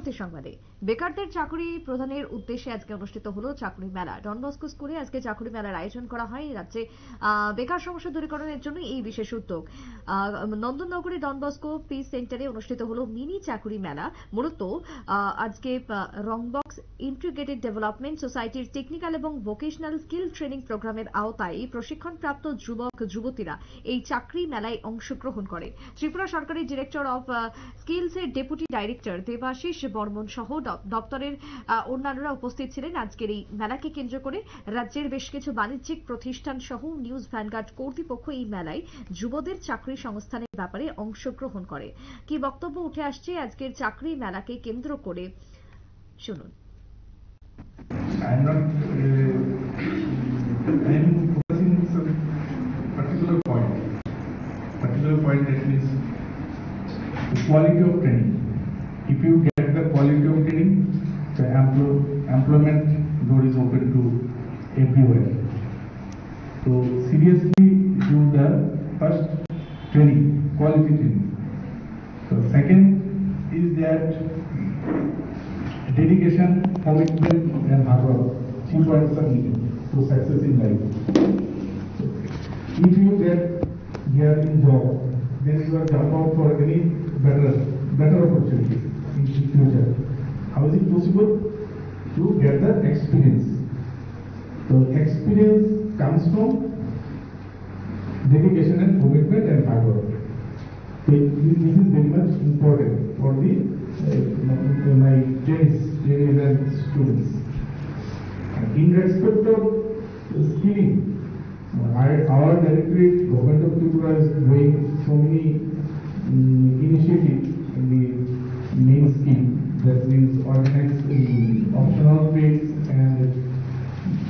সংবাদে বেকারদের চাকরি প্রদানের উদ্দেশ্যে আজকে অনুষ্ঠিত হলো চাকরি মেলা। ডন বস্কো স্কুলে আজকে চাকরি মেলার আয়োজন করা হয়। রাজ্যে বেকার সমস্যা দূরীকরণের জন্য এই বিশেষ উদ্যোগ। নন্দননগরে ডন বস্কো পিস সেন্টারে অনুষ্ঠিত হলো মিনি চাকরি মেলা। মূলত আজকে রংবক্স ইন্টিগ্রেটেড ডেভেলপমেন্ট সোসাইটির টেকনিক্যাল এবং ভোকেশনাল স্কিল ট্রেনিং প্রোগ্রামের আওতায় প্রশিক্ষণপ্রাপ্ত যুবক যুবতীরা এই চাকরি মেলায় অংশগ্রহণ করে। ত্রিপুরা সরকারের ডিরেক্টর অফ স্কিলসের ডেপুটি ডাইরেক্টর দেবাশিস বর্মন সহ দপ্তরের অন্যান্যরা উপস্থিত ছিলেন। আজকের এই মেলাকে কেন্দ্র করে রাজ্যের বেশ কিছু বাণিজ্যিক প্রতিষ্ঠান সহ নিউজ ভ্যানগার্ড কর্তৃপক্ষ এই মেলায় যুবদের চাকরি সংস্থানের ব্যাপারে অংশগ্রহণ করে। কি বক্তব্য উঠে আসছে আজকের চাকরি মেলাকে কেন্দ্র করে শুনুন। I'm focusing some particular point that is the quality of training. If you get the quality of training, the employment door is open to everywhere. So seriously do the first training, quality training. So second is that dedication, commitment and hard work. 3 points are needed to success in life. If you get here in job, then you are jump out for any better opportunity in future. How is it possible? To get the experience. So experience comes from dedication and commitment and hard work. So this is very much important for the my trainees and students. In respect of skilling, our directorate, Government of Tripura is doing so many initiatives in the main scheme. That means organized optional trades and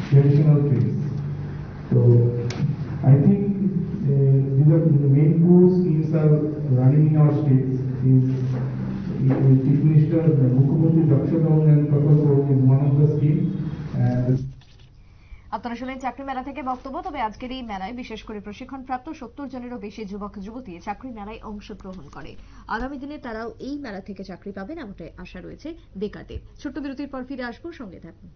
traditional trades. So I think these are the main two schemes are running in our states. Chief Minister Mukhyamantri Daksha and Prakalpo is one of the schemes. আপনারা শুনলেন চাকরি মেলা থেকে বক্তব্য। তবে আজকের এই মেলায় বিশেষ করে প্রশিক্ষণপ্রাপ্ত 70 জনেরও বেশি যুবক যুবতী চাকরি মেলায় অংশগ্রহণ করে। আগামী দিনে তারাও এই মেলা থেকে চাকরি পাবেন এমনটাই আশা রয়েছে বেকারদের। ছোট্ট বিরতির পর ফিরে আসবো, সঙ্গে থাকুন।